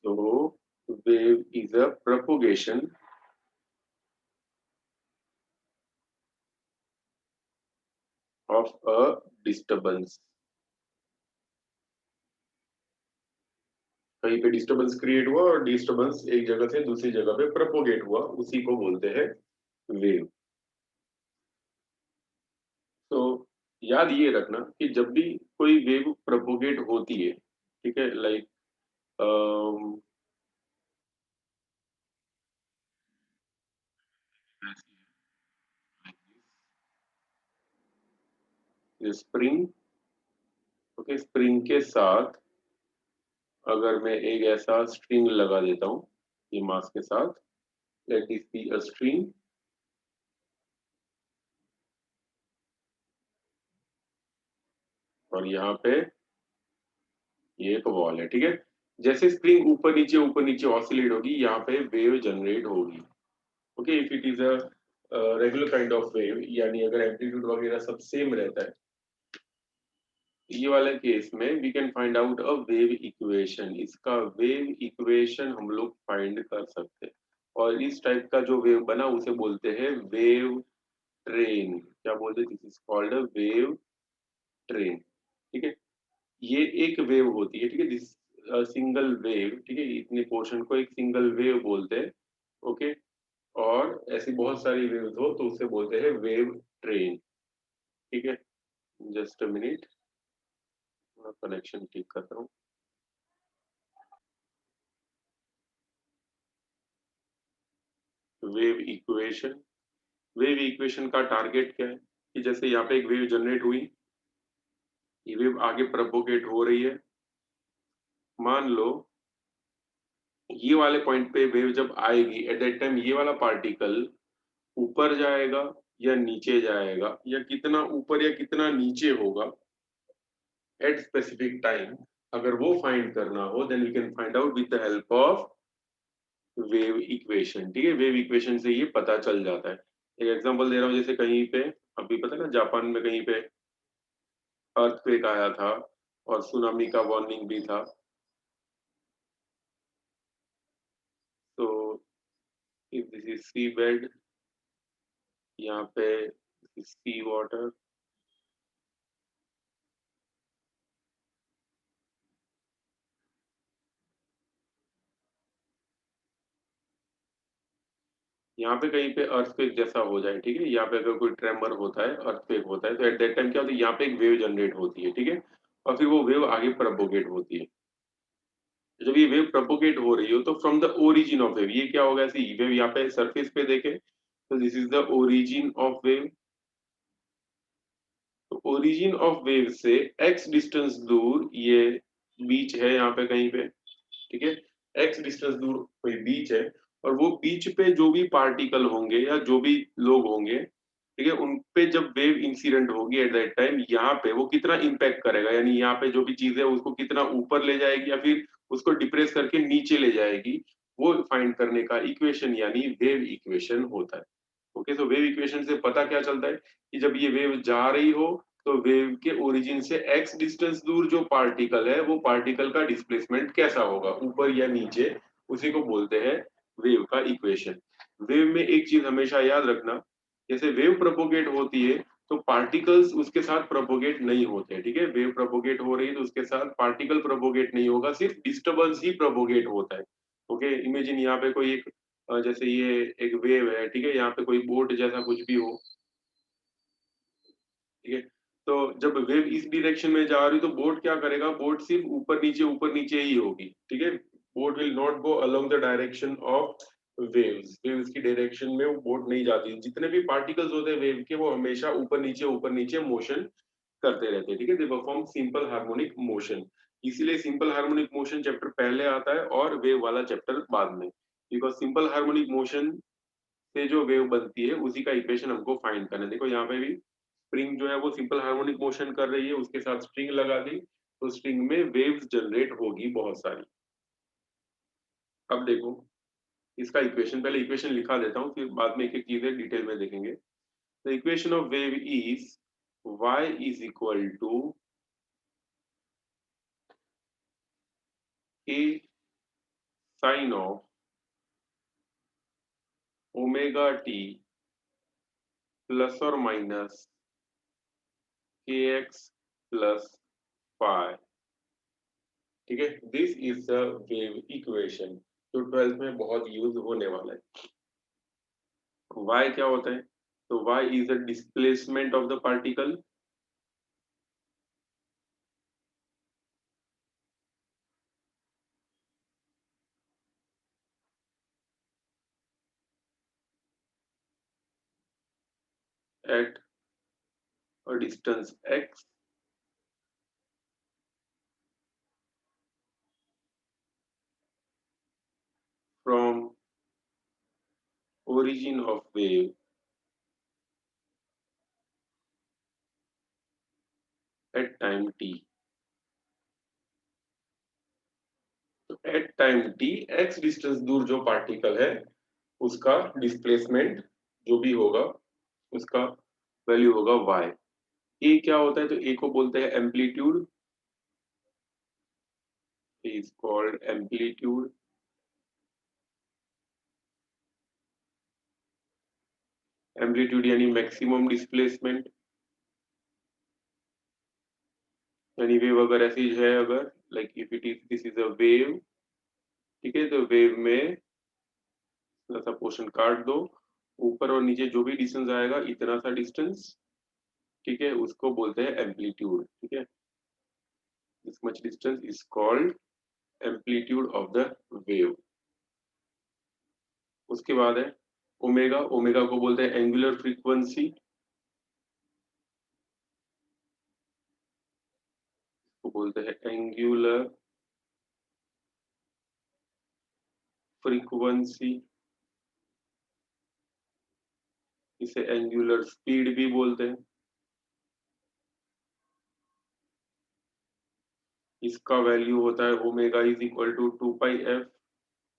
So wave is a propagation of a disturbance. कहीं पे disturbance create हुआ और डिस्टरबेंस एक जगह से दूसरी जगह पे प्रोपोगेट हुआ, उसी को बोलते हैं वेव। तो याद ये रखना कि जब भी कोई वेव प्रोपोगेट होती है, ठीक है, लाइक स्प्रिंग, ओके, स्प्रिंग के साथ अगर मैं एक ऐसा स्ट्रिंग लगा देता हूँ ये मास के साथ, let this be a string, और यहाँ पे ये एक वॉल है, ठीक है। जैसे स्प्रिंग ऊपर नीचे ऑसिलेट होगी, यहाँ पे वेव जनरेट होगी। Okay, if it is a regular kind of wave, यानी अगर एम्पलीट्यूड वगैरह सब सेम रहता है, ये वाले केस में we can find out a wave equation. इसका वेव इक्वेशन हम लोग फाइंड कर सकते हैं, और इस टाइप का जो वेव बना उसे बोलते हैं वेव ट्रेन। क्या बोलते हैं? This is called a wave train, ठीक है। ये एक वेव होती है, ठीक है, दिस सिंगल वेव, ठीक है, इतने पोर्शन को एक सिंगल वेव बोलते हैं। ओके, और ऐसी बहुत सारी वेव्स हो तो उसे बोलते हैं वेव ट्रेन, ठीक है। जस्ट अ मिनट, कनेक्शन ठीक करता हूँ। वेव इक्वेशन, वेव इक्वेशन का टारगेट क्या है कि जैसे यहाँ पे एक वेव जनरेट हुई, ये वेव आगे प्रोपोगेट हो रही है, मान लो ये वाले पॉइंट पे वेव जब आएगी, एट दैट टाइम ये वाला पार्टिकल ऊपर जाएगा या नीचे जाएगा, या कितना ऊपर या कितना नीचे होगा एट स्पेसिफिक टाइम, अगर वो फाइंड करना हो then we can find out with the help of wave equation, ठीक है। वेव इक्वेशन से ये पता चल जाता है। एक एग्जांपल दे रहा हूँ, जैसे कहीं पे अभी पता है ना, जापान में कहीं पे अर्थक्वेक आया था और सुनामी का वार्निंग भी था। तो if this is sea bed, यहाँ पे सी वाटर, यहाँ पे कहीं पे अर्थक्वेक जैसा हो जाए, ठीक है, यहाँ पे अगर कोई ट्रेमर होता है, अर्थक्वेक होता है, तो एट दैट टाइम क्या होता है, यहाँ पे एक वेव जनरेट होती है, ठीक है, और फिर वो वेव आगे प्रोपोगेट होती है। जब ये वेव प्रोपोगेट हो रही हो तो from the origin of wave, ये क्या होगा, ऐसी वेव यहाँ पे सरफेस पे देखे तो this is the origin of wave. तो ओरिजिन ऑफ वेव से एक्स डिस्टेंस दूर ये बीच है यहाँ पे कहीं पे, ठीक है, एक्स डिस्टेंस दूर कोई बीच है, और वो बीच पे जो भी पार्टिकल होंगे या जो भी लोग होंगे, ठीक है, उन पे जब वेव इंसिडेंट होगी एट दैट टाइम, यहाँ पे वो कितना इम्पैक्ट करेगा, यानी यहाँ पे जो भी चीज है उसको कितना ऊपर ले जाएगी या फिर उसको डिप्रेस करके नीचे ले जाएगी, वो फाइंड करने का इक्वेशन यानी वेव इक्वेशन होता है। ओके, तो वेव इक्वेशन से पता क्या चलता है कि जब ये वेव जा रही हो तो वेव के ओरिजिन से एक्स डिस्टेंस दूर जो पार्टिकल है, वो पार्टिकल का डिस्प्लेसमेंट कैसा होगा, ऊपर या नीचे, उसी को बोलते हैं वेव का इक्वेशन। वेव में एक चीज हमेशा याद रखना, जैसे वेव प्रोपोगेट होती है तो पार्टिकल्स उसके साथ प्रोपोगेट नहीं होते, ठीक है। वेव प्रोपोगेट हो रही है तो उसके साथ पार्टिकल प्रोपोगेट नहीं होगा, सिर्फ डिस्टरबेंस ही प्रोपोगेट होता है। ओके, इमेजिन यहाँ पे कोई एक जैसे ये एक वेव है, ठीक है, यहाँ पे कोई बोट जैसा कुछ भी हो, ठीक है। तो जब वेव इस डायरेक्शन में जा रही तो बोट क्या करेगा, बोट सिर्फ ऊपर नीचे ही होगी, ठीक है। Boat will not go along the direction of waves, waves की डायरेक्शन में वो बोट नहीं जाती। जितने भी पार्टिकल्स होते हैं वेव के, वो हमेशा ऊपर नीचे मोशन करते रहते हैं, ठीक है। They perform simple harmonic motion, इसीलिए सिंपल हार्मोनिक मोशन चैप्टर पहले आता है और वेव वाला चैप्टर बाद में, बिकॉज सिंपल हार्मोनिक मोशन से जो वेव बनती है उसी का इक्वेशन हमको फाइंड करना है। देखो यहाँ पे भी स्प्रिंग जो है वो सिंपल हार्मोनिक मोशन कर रही है, उसके साथ स्ट्रिंग लगा दी तो स्ट्रिंग में वेव्स जनरेट होगी बहुत सारी। अब देखो इसका इक्वेशन, पहले इक्वेशन लिखा देता हूँ फिर बाद में एक एक चीजें डिटेल में देखेंगे। The equation of wave is y is equal to a sine of omega T plus और माइनस के एक्स प्लस फाई। ठीक है, this is the wave equation जो 12th में बहुत यूज होने वाला है। y क्या होता है? तो y is the displacement of the particle at a distance x from origin of wave at time t। तो at time t x distance दूर जो पार्टिकल है उसका डिस्प्लेसमेंट जो भी होगा उसका वैल्यू होगा y। ए क्या होता है? तो ए को बोलते हैं amplitude, is called amplitude. Amplitude यानी मैक्सिमम डिस्प्लेसमेंट, यानी वेव अगर ऐसी है, अगर like if it is this is a wave, ठीक है, तो वेव में थोड़ा सा पोर्शन काट दो, ऊपर और नीचे जो भी डिस्टेंस आएगा इतना सा डिस्टेंस, ठीक है, उसको बोलते हैं एम्पलीट्यूड। ठीक है, this much distance is called amplitude of the wave. उसके बाद है ओमेगा, ओमेगा को बोलते हैं एंगुलर फ्रीक्वेंसी, को बोलते हैं एंगुलर फ्रीक्वेंसी, इसे एंगुलर स्पीड भी बोलते हैं। इसका वैल्यू होता है omega is equal to 2 pi F,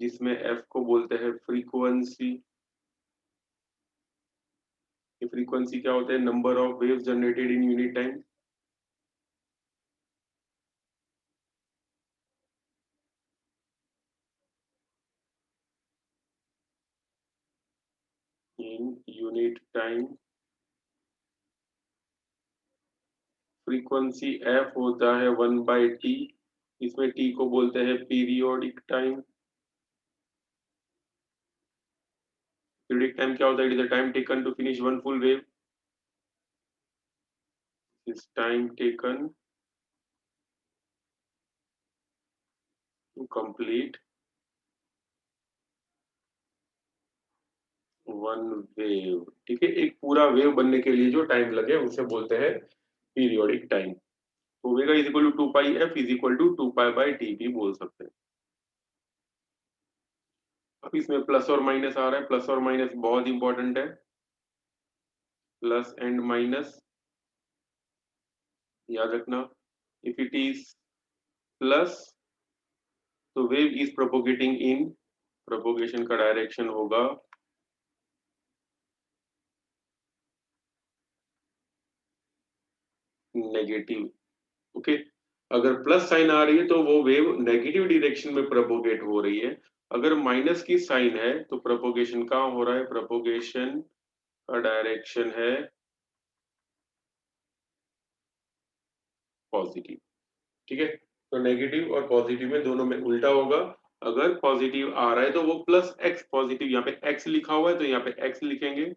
जिसमें एफ को बोलते हैं फ्रीक्वेंसी। ये फ्रीक्वेंसी क्या होता है? Number of waves generated in unit time. In unit time frequency F होता है 1/t, इसमें टी को बोलते हैं पीरियोडिक टाइम। पीरियोडिक टाइम क्या होता है? It is the time taken to finish one full wave, is time taken to complete one wave. ठीक है, एक पूरा वेव बनने के लिए जो टाइम लगे उसे बोलते हैं periodic time. Omega is equal to 2 pi F is equal to 2 पाई/टी भी बोल सकते हैं। अब इसमें प्लस और माइनस आ रहा है, प्लस और माइनस बहुत इंपॉर्टेंट है। प्लस एंड माइनस याद रखना। इफ इट इज प्लस तो wave is propagating in, propagation का डायरेक्शन होगा नेगेटिव। ओके, अगर प्लस साइन आ रही है तो वो वेव नेगेटिव डायरेक्शन में प्रोपोगेट हो रही है। अगर माइनस की साइन है तो प्रोपोगेशन कहाँ हो रहा है? प्रोपोगेशन का डायरेक्शन है पॉजिटिव। ठीक है, तो नेगेटिव और पॉजिटिव में दोनों में उल्टा होगा। अगर पॉजिटिव आ रहा है तो वो प्लस एक्स, पॉजिटिव यहाँ पे एक्स लिखा हुआ है तो यहाँ पे एक्स लिखेंगे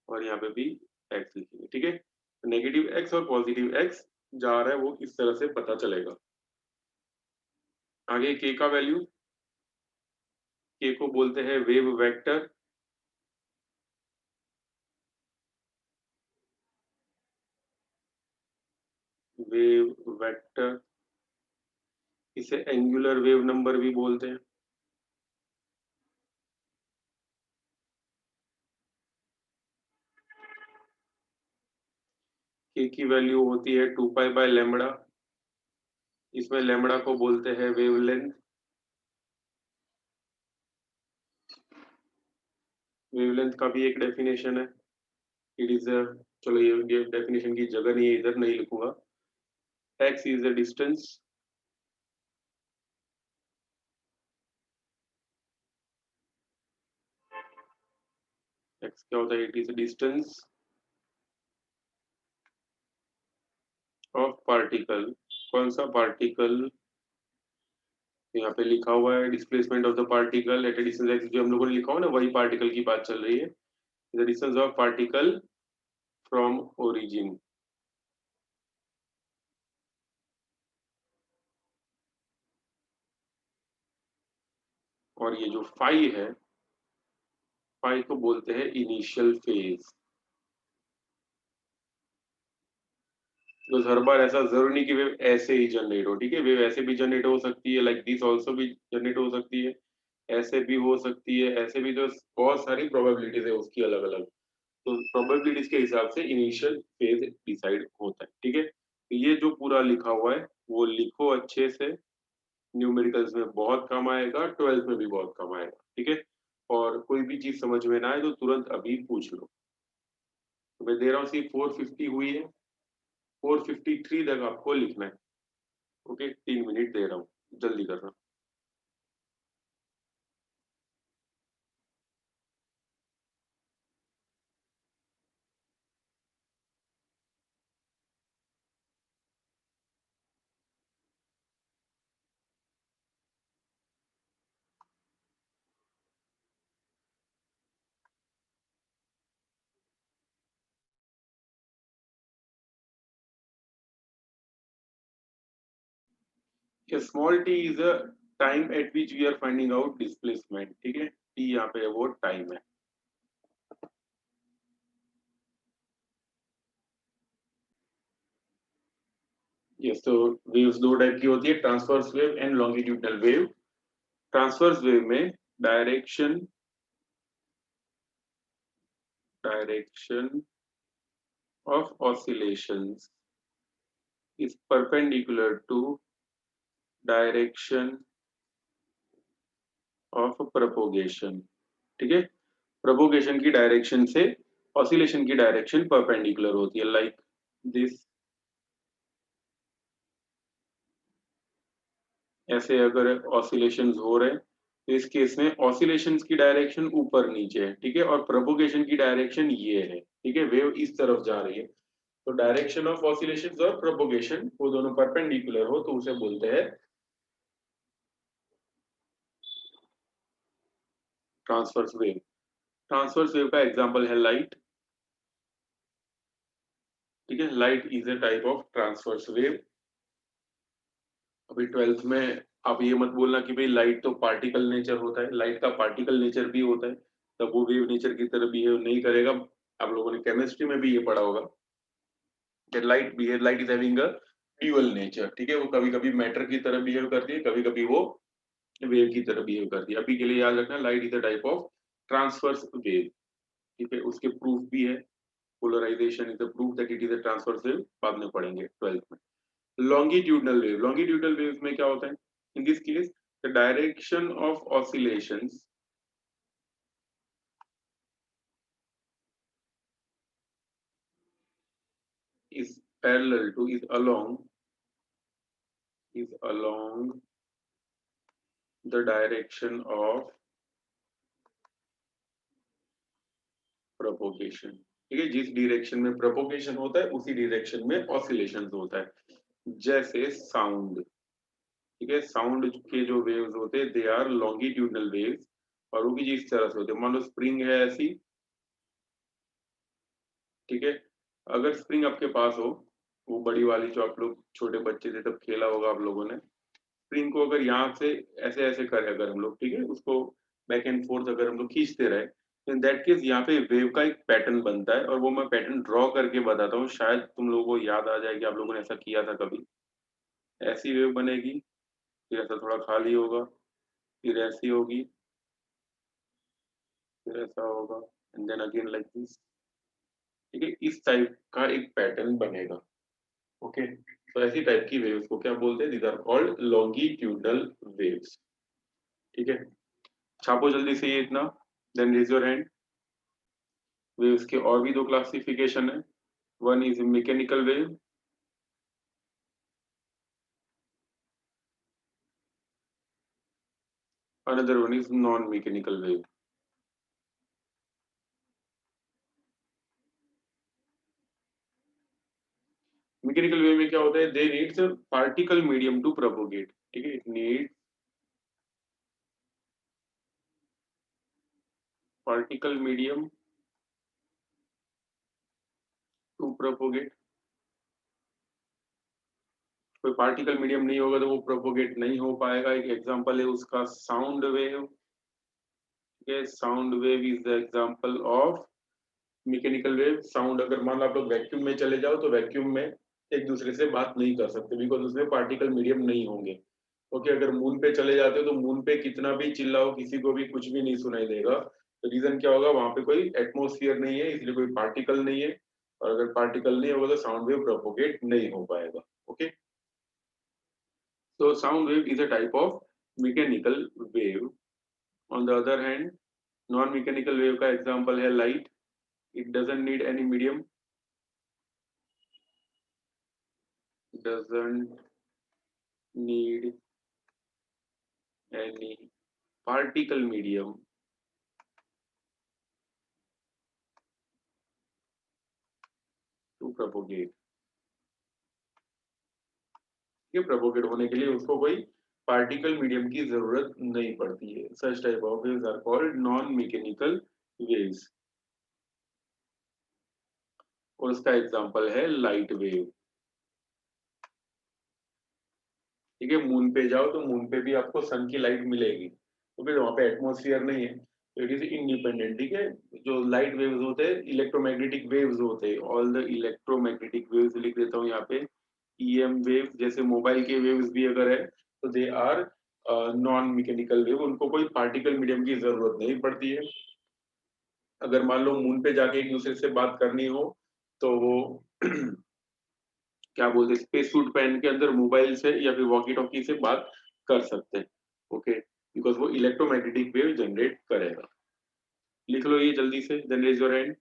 और यहाँ पे भी एक्स लिखेंगे। ठीक है, नेगेटिव एक्स और पॉजिटिव एक्स जा रहा है वो इस तरह से पता चलेगा। आगे के का वैल्यू, के को बोलते हैं वेव वेक्टर। वेव वेक्टर, इसे एंगुलर वेव नंबर भी बोलते हैं। के की वैल्यू होती है 2 पाई/लैम्बडा, इसमें लैम्बडा को बोलते हैं वेवलेंथ। वेवलेंथ का भी एक डेफिनेशन है, इट इज अ, चलो ये डेफिनेशन की जगह नहीं है, इधर नहीं लिखूंगा। X is the distance x क्या होता है, it is distance of particle, कौन सा पार्टिकल, यहाँ पे लिखा हुआ है displacement of the particle eight A distance x, जो हम लोगों ने लिखा हुआ ना वही पार्टिकल की बात चल रही है, the distance of particle from origin. और ये जो फाई है, फाई को बोलते हैं इनिशियल फेज। तो हर बार ऐसा जरूर नहीं कि वेव ऐसे ही जनरेट हो, ठीक है, वेव ऐसे भी जनरेट हो सकती है, लाइक दिस आल्सो भी जनरेट हो सकती है, ऐसे भी हो सकती है, ऐसे भी, तो बहुत सारी प्रोबेबिलिटीज है उसकी अलग अलग। तो प्रोबेबिलिटीज के हिसाब से इनिशियल फेज डिसाइड होता है, ठीक है। तो ये जो पूरा लिखा हुआ है वो लिखो अच्छे से, न्यूमेरिकल्स में बहुत काम आएगा, 12th में भी बहुत काम आएगा, ठीक है। और कोई भी चीज समझ में ना आए तो तुरंत अभी पूछ लो। तो मैं दे रहा हूँ सी 450 हुई है, 453 तक आपको लिखना है। ओके, 3 मिनट दे रहा हूँ, जल्दी करना। Small T is a time at which we are finding out displacement, ठीक है, टी यहाँ पे वो टाइम है। यस, तो वेव्स दो टाइप की होती है, transverse wave and longitudinal wave. Transverse wave में direction direction of oscillations is perpendicular to direction of propagation, ठीक है। प्रोपोगेशन की डायरेक्शन से ऑसिलेशन की डायरेक्शन परपेंडिकुलर होती है, लाइक दिस। ऐसे अगर ऑसिलेशंस हो रहे हैं तो इस केस में ऑसिलेशंस की डायरेक्शन ऊपर नीचे है, ठीक है, और प्रोपोगेशन की डायरेक्शन ये है, ठीक है, वेव इस तरफ जा रही है। तो डायरेक्शन ऑफ ऑसिलेशंस और प्रोपोगेशन वो दोनों परपेंडिकुलर हो तो उसे बोलते हैं ट्रांसवर्स वेव। ट्रांसवर्स वेव का एग्जांपल है लाइट, ठीक है, light is a type of transverse wave. अभी 12th में आप ये मत बोलना कि भाई लाइट तो पार्टिकल नेचर होता है, लाइट का पार्टिकल नेचर भी होता है, तब वो वेव नेचर की तरह बिहेव नहीं करेगा। आप लोगों ने केमिस्ट्री में भी ये पढ़ा होगा कि light is having a dual nature, ठीक है, वो कभी कभी मैटर की तरह बिहेव करती है, कभी कभी वो वेव की तरह बिहेव करती है। अभी के लिए याद रखना light is a type of transverse wave, ठीक है, उसके प्रूफ भी है, polarisation is a proof that it is a transverse wave, बाद में पढ़ेंगे 12th में। लॉन्गिट्यूडनल वेव में क्या होता है, in this case the direction of oscillations is parallel to is along the direction of propagation, ठीक है, जिस डायरेक्शन में प्रोपोगेशन होता है उसी डायरेक्शन में ऑसिलेशंस होता है। जैसे साउंड, ठीक है, साउंड के जो वेव्स होते हैं दे आर लॉन्गिट्यूडनल वेव्स, और वो भी जिस तरह से होते हैं, मान लो स्प्रिंग है ऐसी, ठीक है, अगर स्प्रिंग आपके पास हो, वो बड़ी वाली जो आप लोग छोटे बच्चे थे तब खेला होगा आप लोगों ने, स्प्रिंग को अगर यहाँ से ऐसे ऐसे करें अगर हम लोग, ठीक है, उसको बैक एंड फोर्थ अगर हम लोग खींचते रहे, तो इन दैट केस यहाँ पे वेव का एक पैटर्न बनता है, और वो मैं पैटर्न ड्रॉ करके बताता हूँ, शायद तुम लोगों को याद आ जाए कि आप लोगों ने ऐसा किया था कभी। ऐसी वेव बनेगी, फिर ऐसा थोड़ा खाली होगा, फिर ऐसी होगी, फिर ऐसा होगा, and then again like this, ठीक है, इस टाइप का एक पैटर्न बनेगा। ओके, तो ऐसी टाइप की वेव्स को क्या बोलते हैं, these are called longitudinal waves, ठीक है। छापो जल्दी से ये इतना, then raise your hand. Waves के और भी दो क्लासिफिकेशन है, one is mechanical wave, another one is non mechanical wave. Mechanical wave में क्या होता है, they needs particle medium to propagate, ठीक है, it need particle medium to propagate. कोई पार्टिकल मीडियम नहीं होगा तो वो प्रोपोगेट नहीं हो पाएगा। एक एग्जांपल है उसका sound wave, sound wave is the example of mechanical wave. Sound, अगर मान लो आप लोग वैक्यूम में चले जाओ तो वैक्यूम में एक दूसरे से बात नहीं कर सकते बिकॉज उसमें पार्टिकल मीडियम नहीं होंगे। ओके, अगर मून पे चले जाते हो तो मून पे कितना भी चिल्लाओ किसी को भी कुछ भी नहीं सुनाई देगा। तो रीजन क्या होगा, वहां पे कोई एटमोस्फियर नहीं है, इसलिए कोई पार्टिकल नहीं है, और अगर पार्टिकल नहीं होगा तो साउंड वेव प्रोपोगेट नहीं हो पाएगा। Okay, so sound wave is a type of mechanical wave. On the other hand, non mechanical wave का example है light. It doesn't need any medium, doesn't need any particle medium to propagate. ये propagate होने के लिए उसको कोई particle medium की जरूरत नहीं पड़ती है। Such type of waves are called non-mechanical waves. और उसका एग्जाम्पल है लाइट वेव। ठीक है, मून पे जाओ तो मून पे भी आपको सन की लाइट मिलेगी, तो फिर वहां पे एटमॉस्फेयर नहीं है, तो इट इज इंडिपेंडेंट। ठीक है, जो लाइट वेव्स होते हैं इलेक्ट्रोमैग्नेटिक वेव्स होते हैं, ऑल द इलेक्ट्रोमैग्नेटिक वेव्स लिख देता हूँ यहाँ पे, ईएम वेव, जैसे मोबाइल के वेव्स भी अगर है तो they are non mechanical wave, उनको कोई पार्टिकल मीडियम की जरूरत नहीं पड़ती है। अगर मान लो मून पे जाके एक दूसरे से बात करनी हो तो वो क्या बोलते हैं, स्पेस सूट पहन के अंदर मोबाइल से या फिर वॉकी टॉकी से बात कर सकते हैं। ओके, बिकॉज वो इलेक्ट्रोमैग्नेटिक वेव जनरेट करेगा। लिख लो ये जल्दी से, देन रेज योर हैंड।